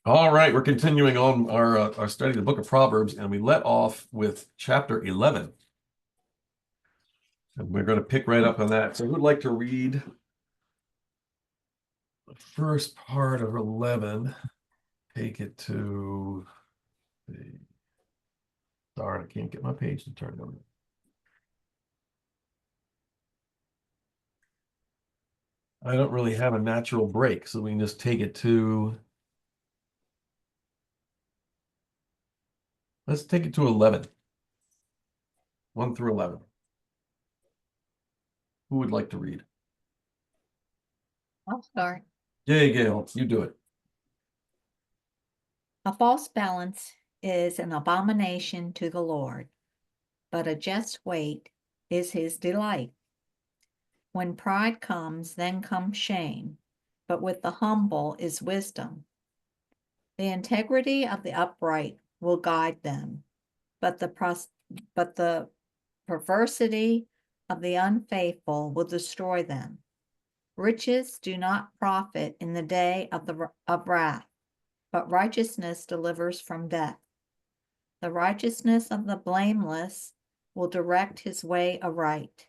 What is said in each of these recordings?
All right, we're continuing on our study of the book of Proverbs, and we let off with chapter 11. And we're going to pick right up on that. So who would like to read the first part of 11? Take it to darn, I can't get my page to turn over. I don't really have a natural break, so we can just take it to, let's take it to 11. 1 through 11. Who would like to read? I'll start. Yay, Gail, you do it. A false balance is an abomination to the Lord, but a just weight is his delight. When pride comes, then comes shame, but with the humble is wisdom. The integrity of the upright will guide them, but the perversity of the unfaithful will destroy them. Riches do not profit in the day of wrath, but righteousness delivers from death. The righteousness of the blameless will direct his way aright,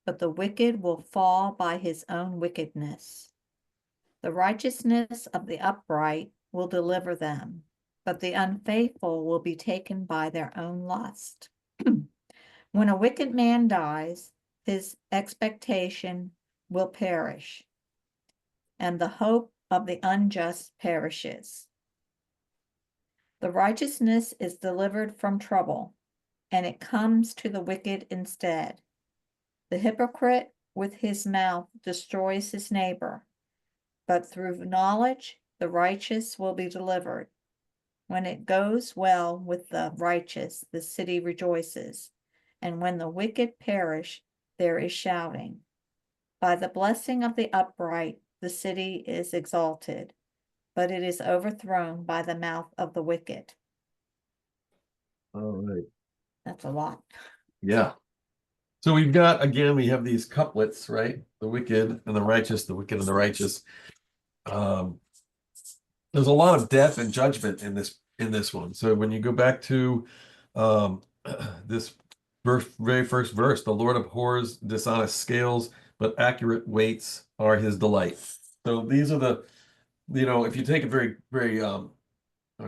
but the wicked will fall by his own wickedness. The righteousness of the upright will deliver them, but the unfaithful will be taken by their own lust. When a wicked man dies, his expectation will perish, and the hope of the unjust perishes. The righteousness is delivered from trouble, and it comes to the wicked instead. The hypocrite with his mouth destroys his neighbor, but through knowledge the righteous will be delivered. When it goes well with the righteous, the city rejoices, and when the wicked perish, there is shouting. By the blessing of the upright, the city is exalted, but it is overthrown by the mouth of the wicked. All right. That's a lot. Yeah. So we have these couplets, right? The wicked and the righteous, the wicked and the righteous. There's a lot of death and judgment in this one. So when you go back to this very first verse, the Lord abhors dishonest scales, but accurate weights are his delight. So these are if you take it very, very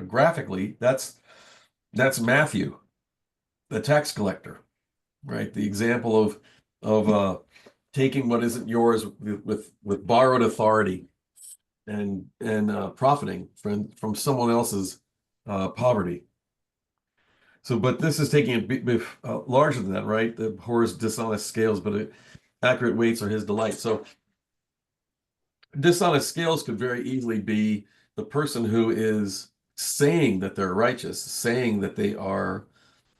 graphically, that's Matthew, the tax collector, right? The example of taking what isn't yours with borrowed authority and profiting from someone else's poverty. So, but this is taking a bit larger than that, right? The abhors dishonest scales, but accurate weights are his delight. So dishonest scales could very easily be the person who is saying that they're righteous, saying that they are,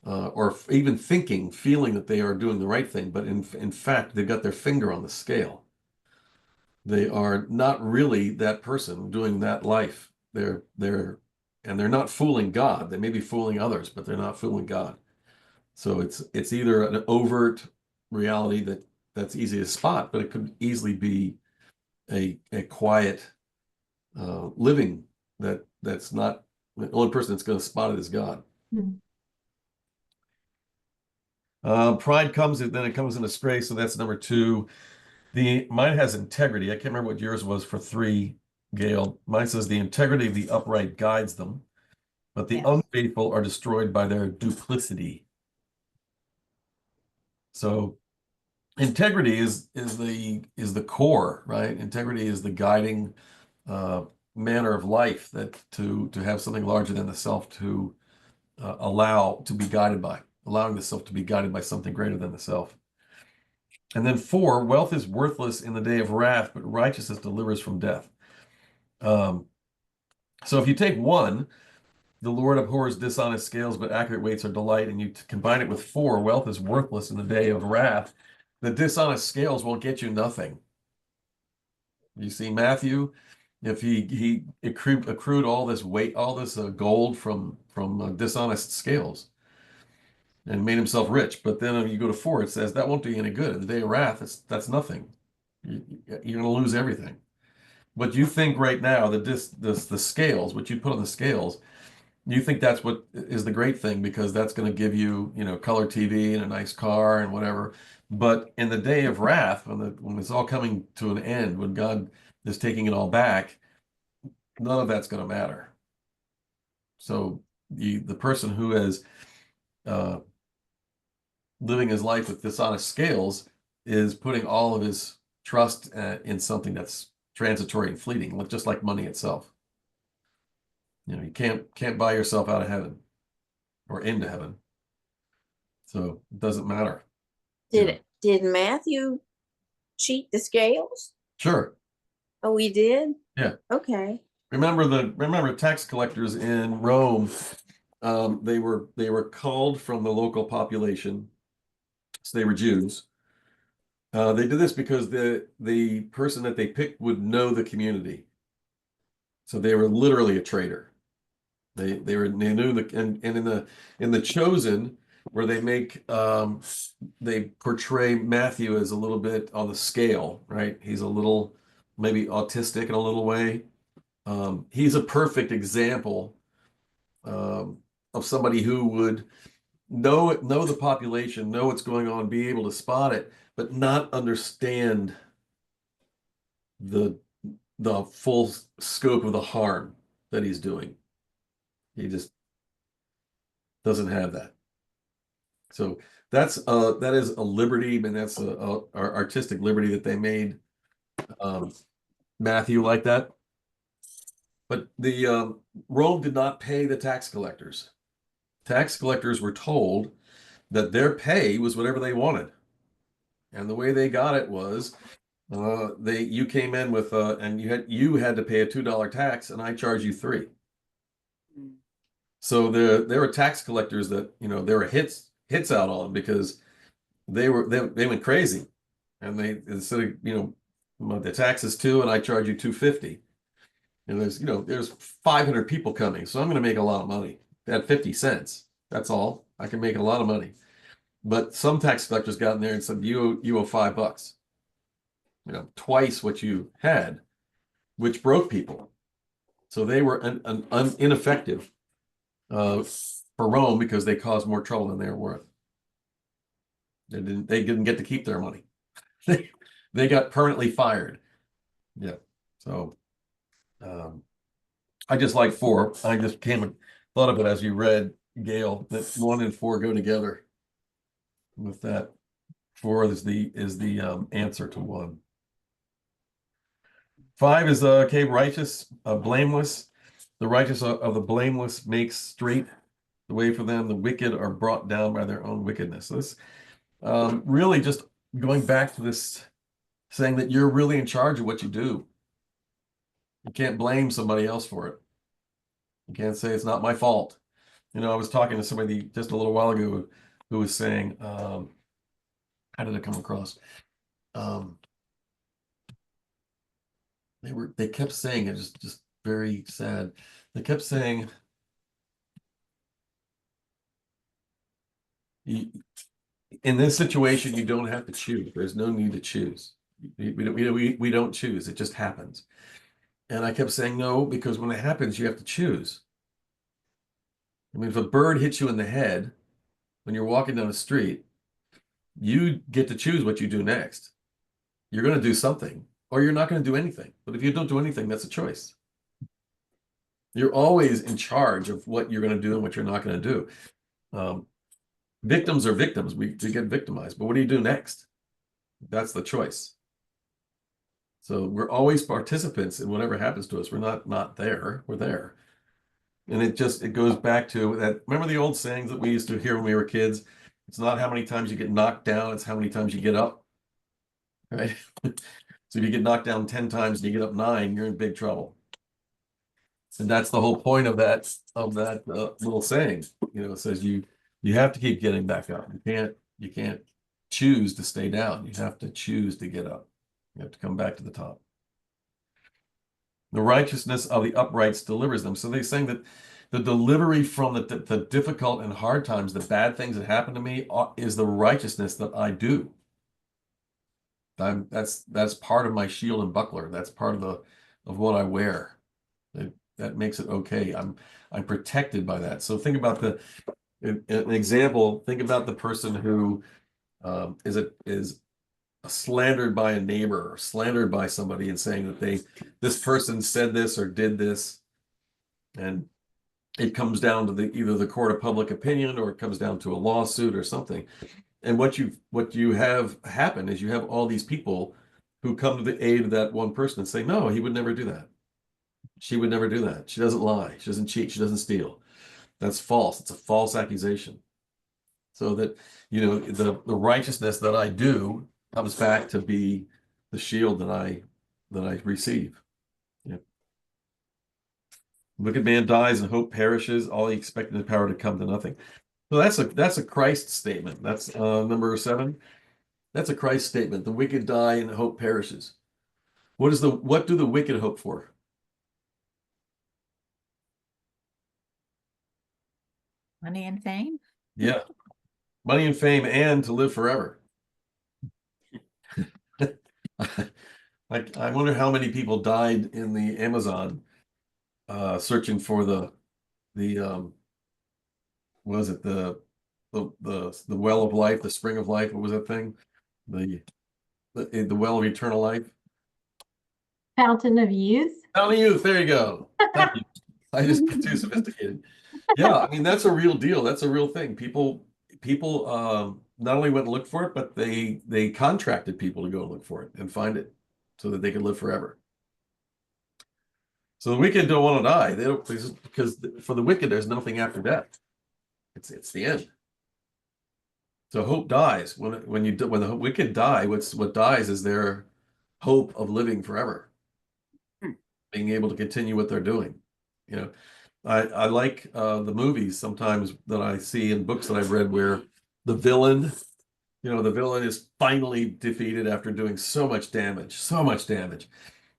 or even feeling that they are doing the right thing, but in fact, they've got their finger on the scale. They are not really that person doing that life. They're not fooling God. They may be fooling others, but they're not fooling God. So it's either an overt reality that's easy to spot, but it could easily be a quiet living that's not the only person that's going to spot it is God. Mm-hmm. Pride comes, then it comes into stray, so that's number 2. Mine has integrity. I can't remember what yours was for 3, Gail. Mine says the integrity of the upright guides them, but the unfaithful are destroyed by their duplicity. So integrity is the core, right? Integrity is the guiding manner of life, that to have something larger than the self to allow to be guided by, allowing the self to be guided by something greater than the self. And then 4, wealth is worthless in the day of wrath, but righteousness delivers from death. So if you take 1, the Lord abhors dishonest scales, but accurate weights are delight, and you combine it with 4, wealth is worthless in the day of wrath, the dishonest scales will get you nothing. You see, Matthew, if he accrued all this weight, all this gold from dishonest scales, and made himself rich. But then you go to 4, it says that won't do you any good. In the day of wrath, that's nothing. You're going to lose everything. But you think right now that the scales, what you put on the scales, you think that's what is the great thing because that's going to give you, color TV and a nice car and whatever. But in the day of wrath, when it's all coming to an end, when God is taking it all back, none of that's going to matter. So the person who is uh, living his life with dishonest scales is putting all of his trust in something that's transitory and fleeting, just like money itself. You can't buy yourself out of heaven or into heaven. So it doesn't matter. Did Matthew cheat the scales? Sure. Oh, he did? Yeah. Okay. Remember tax collectors in Rome, they were culled from the local population. So they were Jews. They did this because the person that they picked would know the community. So they were literally a traitor. They knew and in the Chosen, where they portray Matthew as a little bit on the scale, right? He's a little maybe autistic in a little way. He's a perfect example of somebody who would know the population, know what's going on, be able to spot it, but not understand the full scope of the harm that he's doing. He just doesn't have that. So that is a liberty, and that's a artistic liberty that they made Matthew like that. But the Rome did not pay the tax collectors. Tax collectors were told that their pay was whatever they wanted, and the way they got it was you came in with and you had to pay a $2 tax, and I charge you $3. So there were tax collectors that there were hits out on because they went crazy, and they instead of the tax is $2 and I charge you $2.50, and there's 500 people coming, so I'm going to make a lot of money at 50 cents. That's all. I can make a lot of money. But some tax collectors got in there and said you owe $5, twice what you had, which broke people. So they were ineffective for Rome because they caused more trouble than they were worth. They didn't get to keep their money. They got permanently fired. Yeah. So I just like 4. I just thought of it as you read, Gail, that 1 and 4 go together with that. 4 is the answer to 1. 5 is righteous, blameless. The righteous of the blameless makes straight the way for them. The wicked are brought down by their own wickedness. So this really just going back to this saying that you're really in charge of what you do. You can't blame somebody else for it. You can't say it's not my fault. I was talking to somebody just a little while ago who was saying, how did it come across? They kept saying it, just very sad. They kept saying, in this situation, you don't have to choose. There's no need to choose. We don't choose. It just happens. And I kept saying no, because when it happens, you have to choose. I mean, if a bird hits you in the head when you're walking down the street, you get to choose what you do next. You're going to do something, or you're not going to do anything. But if you don't do anything, that's a choice. You're always in charge of what you're going to do and what you're not going to do. Victims are victims. We get victimized. But what do you do next? That's the choice. So we're always participants in whatever happens to us. We're not there. We're there. And it goes back to that. Remember the old sayings that we used to hear when we were kids? It's not how many times you get knocked down, it's how many times you get up. Right? So if you get knocked down 10 times and you get up 9, you're in big trouble. And that's the whole point of that little saying. It says you have to keep getting back up. You can't choose to stay down. You have to choose to get up. You have to come back to the top. The righteousness of the uprights delivers them. So they're saying that the delivery from the difficult and hard times, the bad things that happen to me, is the righteousness that I do. That's part of my shield and buckler. That's part of of what I wear. That makes it okay. I'm protected by that. So think about an example. Think about the person who is slandered by a neighbor or slandered by somebody and saying that this person said this or did this, and it comes down to either the court of public opinion or it comes down to a lawsuit or something. And what you have happen is you have all these people who come to the aid of that one person and say, no, he would never do that. She would never do that. She doesn't lie. She doesn't cheat. She doesn't steal. That's false. It's a false accusation. So that, the righteousness that I do comes back to be the shield that I receive. Yeah. Wicked man dies and hope perishes. All he expected is power to come to nothing. So that's a Christ statement. That's number 7. That's a Christ statement. The wicked die and hope perishes. What do the wicked hope for? Money and fame? Yeah. Money and fame and to live forever. I wonder how many people died in the Amazon searching for the was it the well of life, the spring of life? What was that thing? The well of eternal life. Fountain of Youth. Fountain of Youth. There you go. Thank you. I just get too sophisticated. Yeah, I mean that's a real deal. That's a real thing. People not only went and looked for it, but they contracted people to go and look for it and find it so that they could live forever. So the wicked don't want to die. They don't, because for the wicked there's nothing after death. It's the end. So hope dies when the wicked die. What dies is their hope of living forever, being able to continue what they're doing. I like the movies sometimes that I see in books that I've read where the villain is finally defeated after doing so much damage.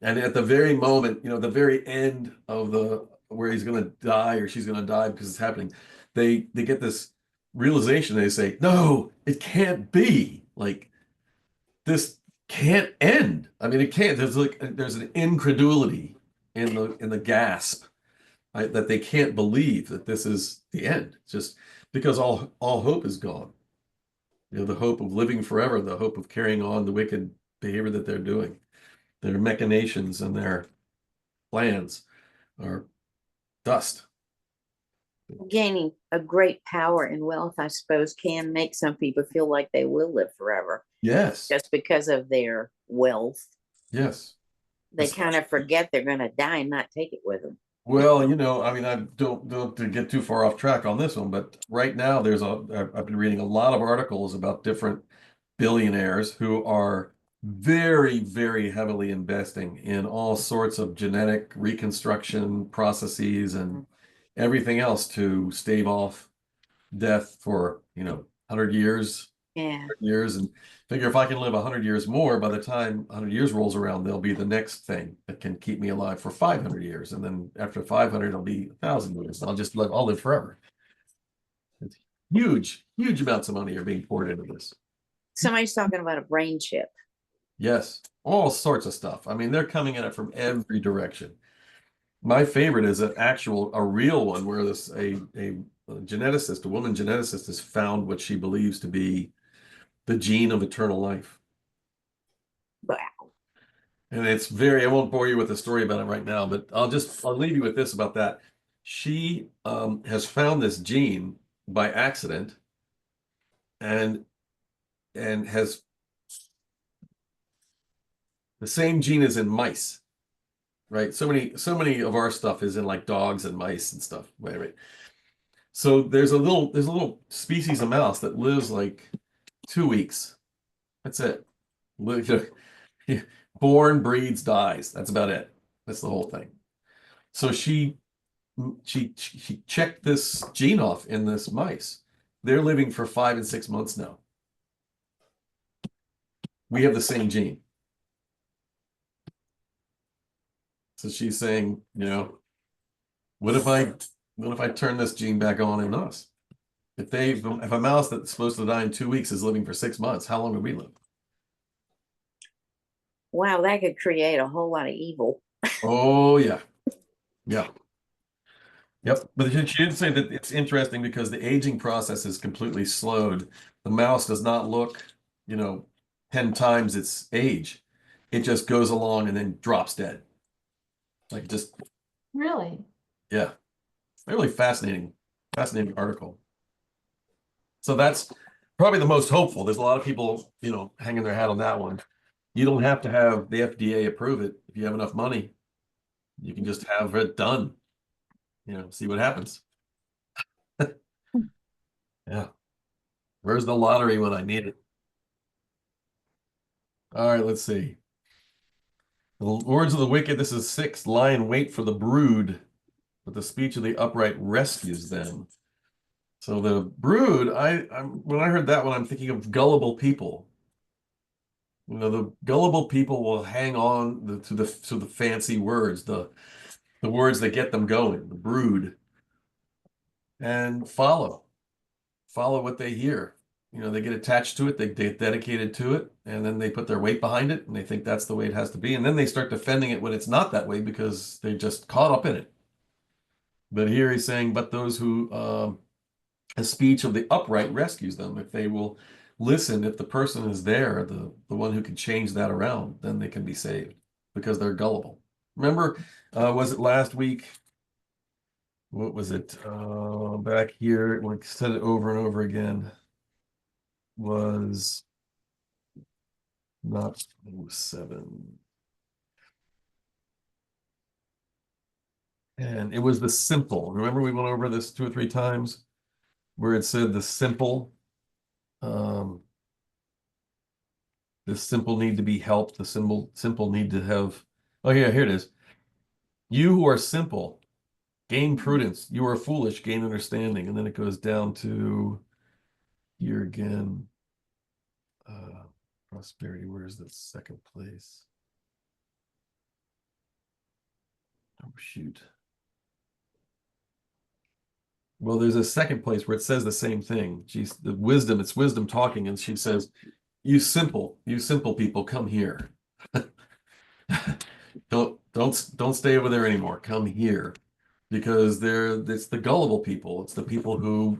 And at the very moment, the very end of where he's going to die or she's going to die because it's happening, they get this realization. They say, no, it can't be. Like, this can't end. I mean, it can't. There's an incredulity in the gasp that they can't believe that this is the end. It's just because all hope is gone. The hope of living forever, the hope of carrying on the wicked behavior that they're doing, their machinations and their plans are dust. Gaining a great power and wealth, I suppose, can make some people feel like they will live forever. Yes. Just because of their wealth. Yes. They kind of forget they're going to die and not take it with them. Well, I mean, I don't to get too far off track on this one, but right now I've been reading a lot of articles about different billionaires who are very, very heavily investing in all sorts of genetic reconstruction processes and everything else to stave off death for 100 years. Yeah. 100 years, and figure if I can live 100 years more, by the time 100 years rolls around, there'll be the next thing that can keep me alive for 500 years, and then after 500, it'll be 1,000 years. I'll live forever. It's huge amounts of money are being poured into this. Somebody's talking about a brain chip. Yes, all sorts of stuff. I mean, they're coming at it from every direction. My favorite is a real one where a geneticist, a woman geneticist, has found what she believes to be the gene of eternal life. Wow. And I won't bore you with the story about it right now, but I'll leave you with this about that. She has found this gene by accident and has the same gene as in mice, right? So many of our stuff is in like dogs and mice and stuff. Right. So there's a little species of mouse that lives like 2 weeks. That's it. Born, breeds, dies. That's about it. That's the whole thing. So she checked this gene off in this mice. They're living for 5 and 6 months now. We have the same gene. So she's saying, what if I turn this gene back on in us? If a mouse that's supposed to die in 2 weeks is living for 6 months, how long would we live? Wow, that could create a whole lot of evil. Oh, yeah. Yeah. Yep. But she did say that it's interesting because the aging process is completely slowed. The mouse does not look, 10 times its age. It just goes along and then drops dead. Like just, Really? yeah. Really fascinating article. So that's probably the most hopeful. There's a lot of people, hanging their hat on that one. You don't have to have the FDA approve it. If you have enough money, you can just have it done, see what happens. Yeah. Where's the lottery when I need it? All right, let's see. The words of the wicked, this is 6. Lie in wait for the brood, but the speech of the upright rescues them. So the brood, when I heard that one, I'm thinking of gullible people. The gullible people will hang on to the fancy words, the words that get them going, the brood, and follow what they hear. They get attached to it, they get dedicated to it, and then they put their weight behind it, and they think that's the way it has to be. And then they start defending it when it's not that way because they're just caught up in it. But here he's saying, but those who, a speech of the upright rescues them. If they will listen, if the person is there, the one who can change that around, then they can be saved because they're gullible. Remember, was it last week? What was it? Back here, we said it over and over again. Was not 7. And it was the simple. Remember, we went over this 2 or 3 times where it said the simple. The simple need to be helped. The simple need to have. Oh yeah, here it is. You who are simple, gain prudence. You are foolish, gain understanding. And then it goes down to here again. Prosperity. Where's the second place? Oh shoot. Well, there's a second place where it says the same thing. It's wisdom talking, and she says, you simple people, come here. Don't stay over there anymore. Come here. Because it's the gullible people. It's the people who,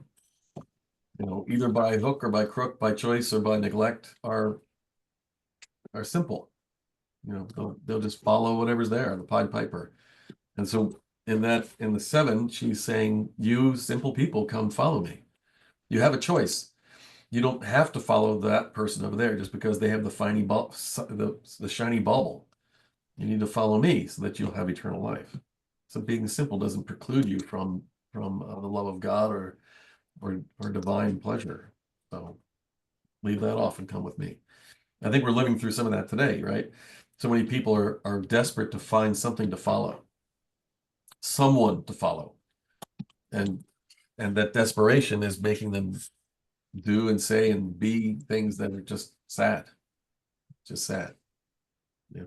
either by hook or by crook, by choice or by neglect are simple. They'll just follow whatever's there, the Pied Piper. And so in the 7, she's saying, you simple people, come follow me. You have a choice. You don't have to follow that person over there just because they have the shiny bauble. You need to follow me so that you'll have eternal life. So being simple doesn't preclude you from the love of God or divine pleasure. So leave that off and come with me. I think we're living through some of that today, right? So many people are desperate to find something to follow, someone to follow, and that desperation is making them do and say and be things that are just sad. Yeah.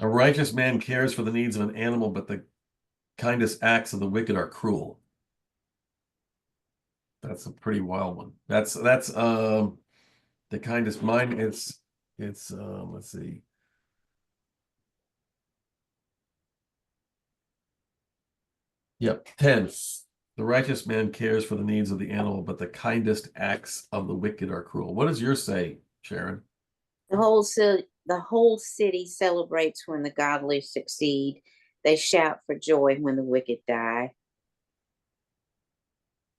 A righteous man cares for the needs of an animal, but the kindest acts of the wicked are cruel. That's a pretty wild one. That's the kindest mine. It's let's see. Yep, 10. The righteous man cares for the needs of the animal, but the kindest acts of the wicked are cruel. What does yours say, Sharon? The whole city celebrates when the godly succeed. They shout for joy when the wicked die.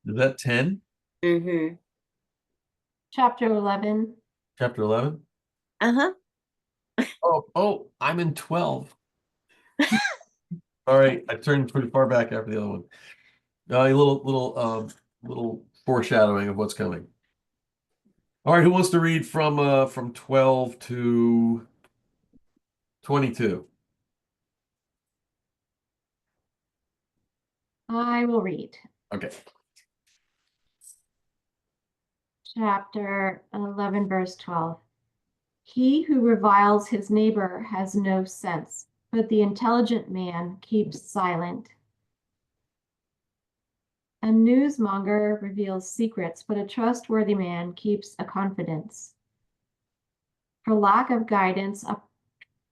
Is that 10? Mm-hmm. Chapter 11. Chapter 11? Uh-huh. Oh, I'm in 12. All right, I turned pretty far back after the other one. A little foreshadowing of what's coming. All right, who wants to read from 12 to 22? I will read. Okay. Chapter 11, verse 12. He who reviles his neighbor has no sense, but the intelligent man keeps silent. A newsmonger reveals secrets, but a trustworthy man keeps a confidence. For lack of guidance,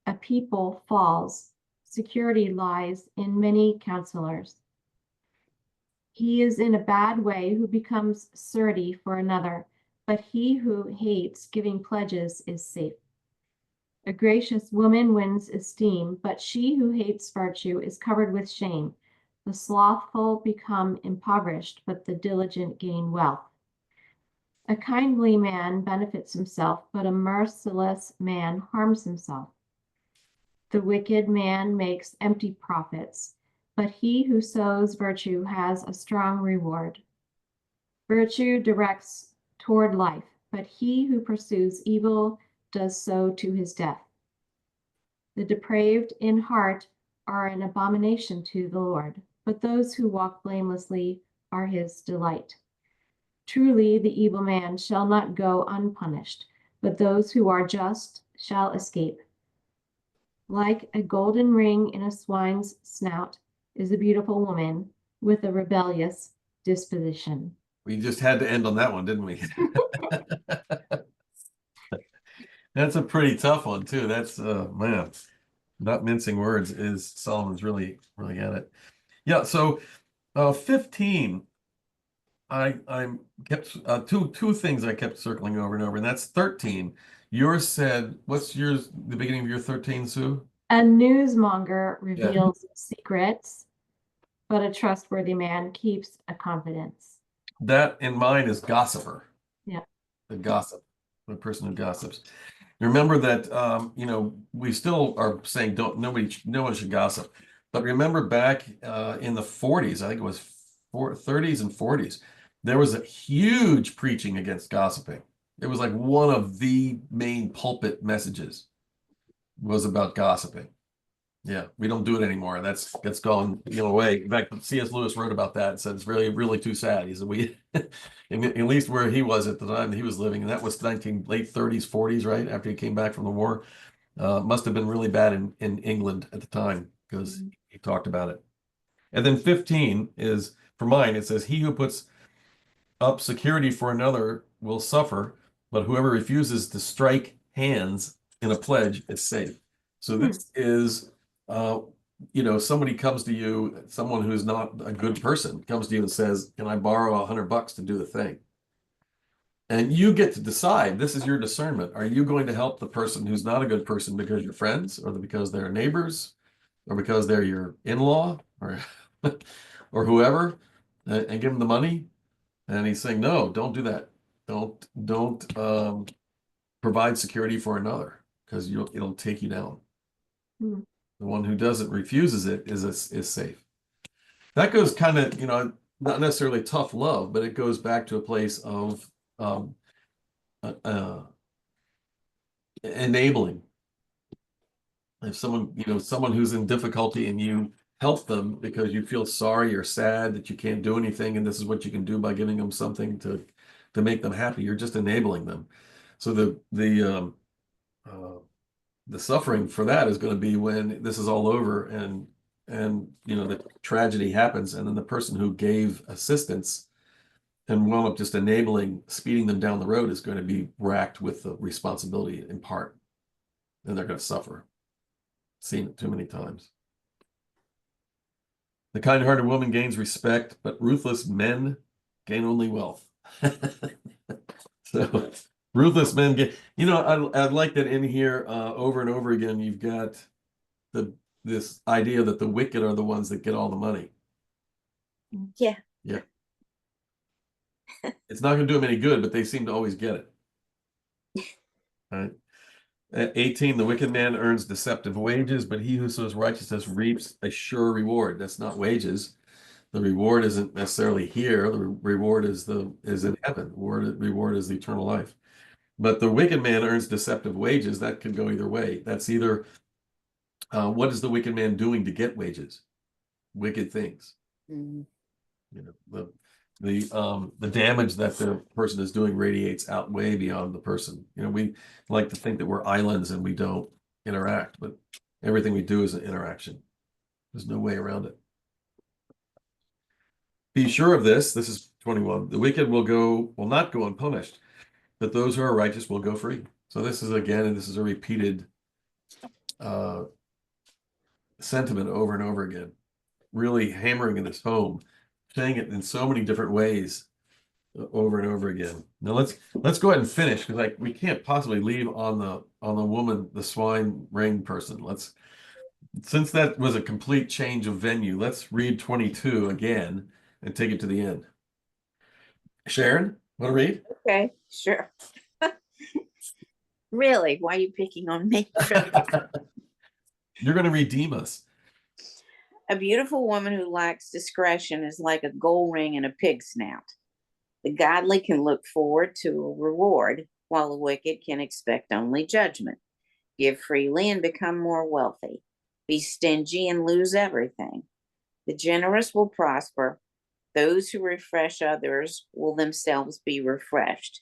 a people falls, security lies in many counselors. He is in a bad way who becomes surety for another, but he who hates giving pledges is safe. A gracious woman wins esteem, but she who hates virtue is covered with shame. The slothful become impoverished, but the diligent gain wealth. A kindly man benefits himself, but a merciless man harms himself. The wicked man makes empty profits, but he who sows virtue has a strong reward. Virtue directs toward life, but he who pursues evil does so to his death. The depraved in heart are an abomination to the Lord, but those who walk blamelessly are his delight. Truly, the evil man shall not go unpunished, but those who are just shall escape. Like a golden ring in a swine's snout is a beautiful woman with a rebellious disposition. We just had to end on that one, didn't we? That's a pretty tough one too. That's man, not mincing words is Solomon's really at it. Yeah, so 15, I'm kept two things I kept circling over and over, and that's 13. Yours said, what's yours, the beginning of your 13, Sue? A newsmonger reveals secrets, but a trustworthy man keeps a confidence. That in mine is gossiper. Yeah. The gossip, the person who gossips. Remember that we still are saying no one should gossip. But remember back in the 40s, I think it was 30s and 40s, there was a huge preaching against gossiping. It was like one of the main pulpit messages was about gossiping. Yeah, we don't do it anymore. That's gone away. In fact, C.S. Lewis wrote about that and said it's really, really too sad. He said we, at least where he was at the time that he was living, and that was late 30s, 40s, right after he came back from the war. Must have been really bad in England at the time because he talked about it. And then 15 is, for mine, it says, he who puts up security for another will suffer, but whoever refuses to strike hands in a pledge is safe. So this is, somebody comes to you, someone who's not a good person comes to you and says, can I borrow $100 to do the thing? And you get to decide, this is your discernment. Are you going to help the person who's not a good person because you're friends, or because they're neighbors, or because they're your in-law, or or whoever, and give them the money? And he's saying, no, don't do that. Don't provide security for another, because it'll take you down. The one who doesn't, refuses it, is safe. That goes kind of, not necessarily tough love, but it goes back to a place of enabling. If someone who's in difficulty and you help them because you feel sorry or sad that you can't do anything, and this is what you can do by giving them something to make them happy, you're just enabling them. So the suffering for that is going to be when this is all over and the tragedy happens, and then the person who gave assistance and wound up just speeding them down the road is going to be racked with the responsibility in part, and they're going to suffer. Seen it too many times. The kind-hearted woman gains respect, but ruthless men gain only wealth. So ruthless men get, I'd like that in here over and over again. You've got this idea that the wicked are the ones that get all the money. Yeah. Yeah. It's not going to do them any good, but they seem to always get it. All right. At 18, the wicked man earns deceptive wages, but he who sows righteousness reaps a sure reward. That's not wages. The reward isn't necessarily here. The reward is in heaven. Reward is the eternal life. But the wicked man earns deceptive wages. That could go either way. That's either what is the wicked man doing to get wages? Wicked things. The damage that the person is doing radiates out way beyond the person. We like to think that we're islands and we don't interact, but everything we do is an interaction. There's no way around it. Be sure of this. This is 21. The wicked will not go unpunished, but those who are righteous will go free. So this is, again, and this is a repeated sentiment over and over again, really hammering it home, saying it in so many different ways over and over again. Now let's go ahead and finish, because we can't possibly leave on the woman, the swine ring person. Since that was a complete change of venue, let's read 22 again and take it to the end. Sharon, want to read? Okay, sure. Really? Why are you picking on me? You're going to redeem us. A beautiful woman who lacks discretion is like a gold ring in a pig's snout. The godly can look forward to a reward, while the wicked can expect only judgment. Give freely and become more wealthy. Be stingy and lose everything. The generous will prosper. Those who refresh others will themselves be refreshed.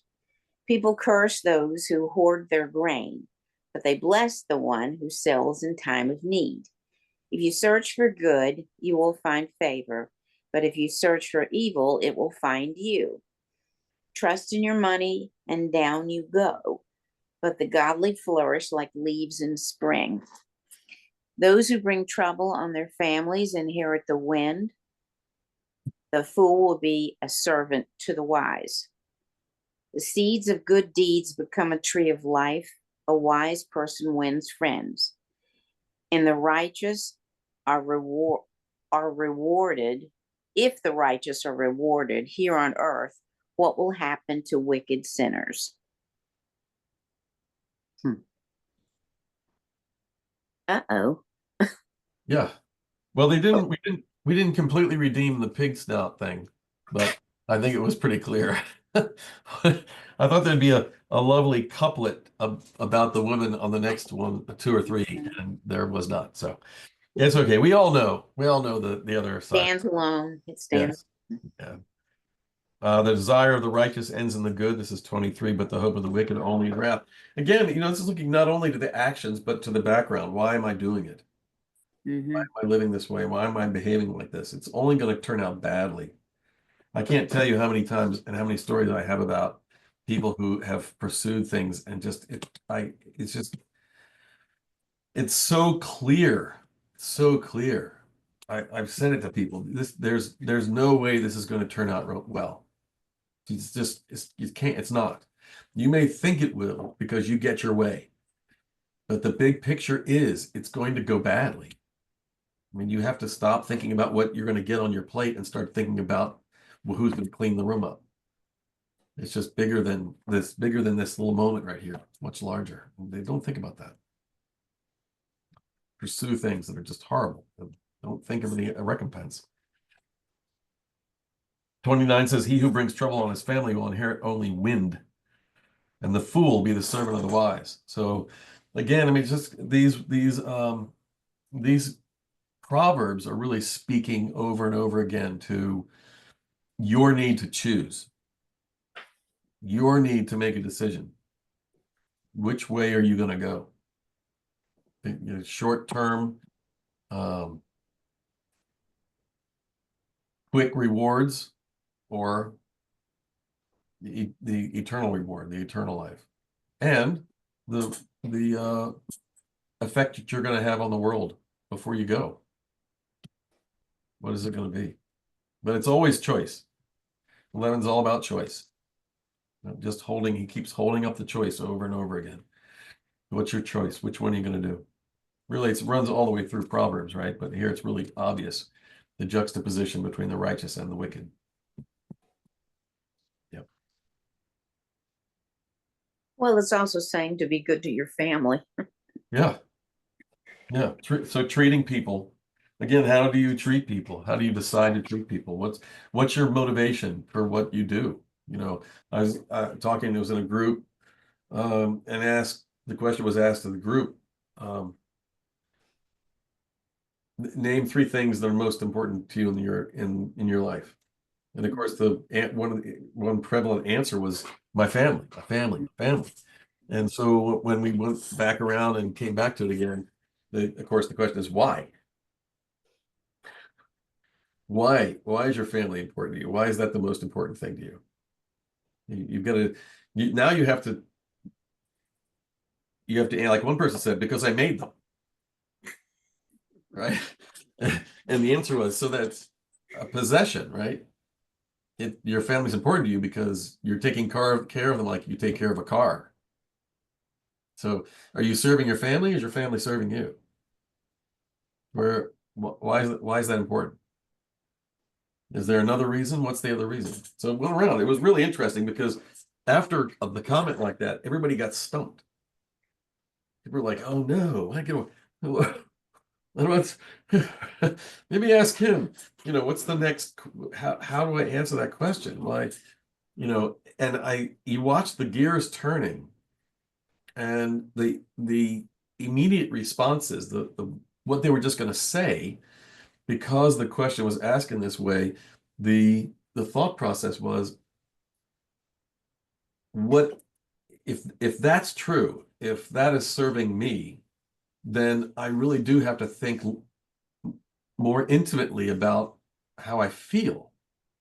People curse those who hoard their grain, but they bless the one who sells in time of need. If you search for good, you will find favor, but if you search for evil, it will find you. Trust in your money, and down you go, but the godly flourish like leaves in spring. Those who bring trouble on their families inherit the wind. The fool will be a servant to the wise. The seeds of good deeds become a tree of life. A wise person wins friends. And the righteous are rewarded. If the righteous are rewarded here on earth, what will happen to wicked sinners? Uh-oh. Yeah. Well, we didn't completely redeem the pig snout thing, but I think it was pretty clear. I thought there'd be a lovely couplet about the women on the next one, 2 or 3, and there was not. So it's okay. We all know the other side. Stands alone. It stands. Yeah. The desire of the righteous ends in the good. This is 23, but the hope of the wicked only in wrath. Again, this is looking not only to the actions, but to the background. Why am I doing it? Why am I living this way? Why am I behaving like this? It's only going to turn out badly. I can't tell you how many times and how many stories I have about people who have pursued things and it's so clear. So clear. I've said it to people. There's no way this is going to turn out well. It's not. You may think it will because you get your way, but the big picture is it's going to go badly. I mean, you have to stop thinking about what you're going to get on your plate and start thinking about, well, who's going to clean the room up. It's just bigger than this little moment right here. It's much larger. They don't think about that. Pursue things that are just horrible. Don't think of any recompense. 29 says, he who brings trouble on his family will inherit only wind, and the fool will be the servant of the wise. So again, I mean, just these proverbs are really speaking over and over again to your need to choose, your need to make a decision. Which way are you going to go? Short term, quick rewards, or the eternal reward, the eternal life, and the effect that you're going to have on the world before you go. What is it going to be? But it's always choice. 11's all about choice. He keeps holding up the choice over and over again. What's your choice? Which one are you going to do? Really, it runs all the way through Proverbs, right? But here it's really obvious, the juxtaposition between the righteous and the wicked. Yep. Well, it's also saying to be good to your family. Yeah. Yeah. So treating people, again, how do you treat people? How do you decide to treat people? What's your motivation for what you do? I was talking, it was in a group, and the question was asked to the group, name 3 things that are most important to you in your life. And of course, one prevalent answer was my family. And so when we went back around and came back to it again, of course, the question is why? Why is your family important to you? Why is that the most important thing to you? You've got to, now you have to, like one person said, because I made them. right? And the answer was, so that's a possession, right? Your family's important to you because you're taking care of them like you take care of a car. So are you serving your family, or is your family serving you? Why is that important? Is there another reason? What's the other reason? So it went around. It was really interesting because after the comment like that, everybody got stumped. People were like, "Oh no, I get what's maybe ask him, what's the next, how do I answer that question? Why, and you watch the gears turning and the immediate responses, the what they were just going to say, because the question was asked in this way, the thought process was, what if that's true, if that is serving me, then I really do have to think more intimately about how I feel,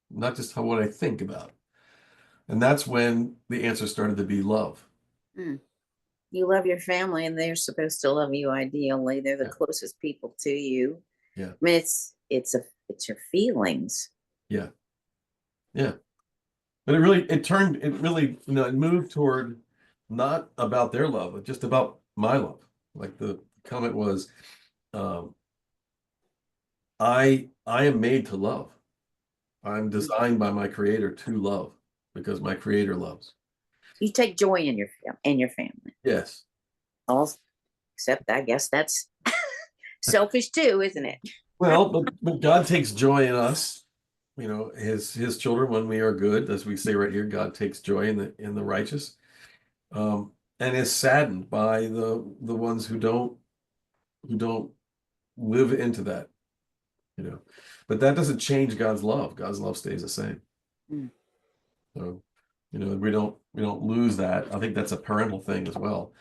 not just what I think about. And that's when the answer started to be love. You love your family, and they're supposed to love you ideally. They're the Yeah. closest people to you. Yeah. I mean, it's your feelings. Yeah. Yeah. But it really it moved toward not about their love, but just about my love. Like the comment was, I am made to love. I'm designed by my creator to love because my creator loves. You take joy in your family. Yes. All except I guess that's selfish too, isn't it? Well, but God takes joy in us, his children, when we are good, as we say right here. God takes joy in the righteous, and is saddened by the ones who don't live into that, But that doesn't change God's love. God's love stays the same. So, we don't lose that. I think that's a parental thing as well.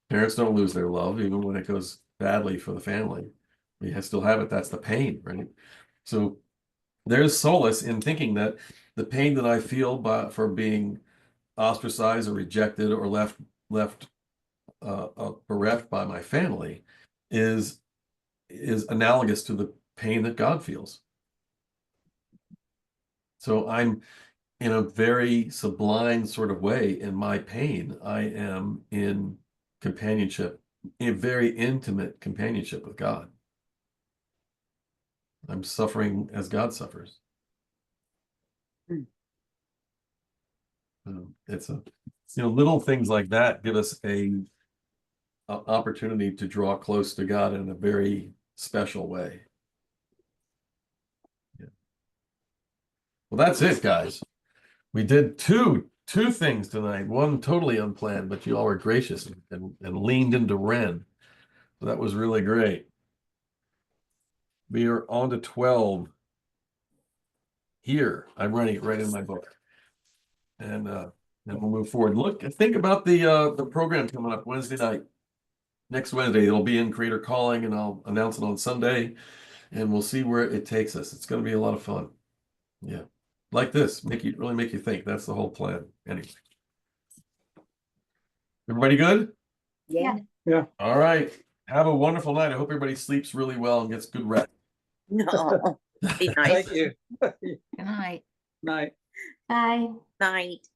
Parents don't lose their love even when it goes badly for the family. We still have it. That's the pain, right? So there's solace in thinking that the pain that I feel for being ostracized or rejected or left bereft by my family is analogous to the pain that God feels. So I'm, in a very sublime sort of way, in my pain, I am in companionship, in very intimate companionship with God. I'm suffering as God suffers. It's little things like that give us a opportunity to draw close to God in a very special way. Yeah. Well, that's it, guys. We did two things tonight. One totally unplanned, but you all were gracious and leaned into Ren. So that was really great. We are on to 12 here. I'm writing it right in my book. And then we'll move forward. Think about the program coming up Wednesday night. Next Wednesday, it'll be in Creator Calling, and I'll announce it on Sunday, and we'll see where it takes us. It's going to be a lot of fun. Yeah. Like this, really make you think. That's the whole plan. Anyway. Everybody good? Yeah. Yeah. All right. Have a wonderful night. I hope everybody sleeps really well and gets good rest. No. Be nice. Thank you. Good night. Night. Bye. Night.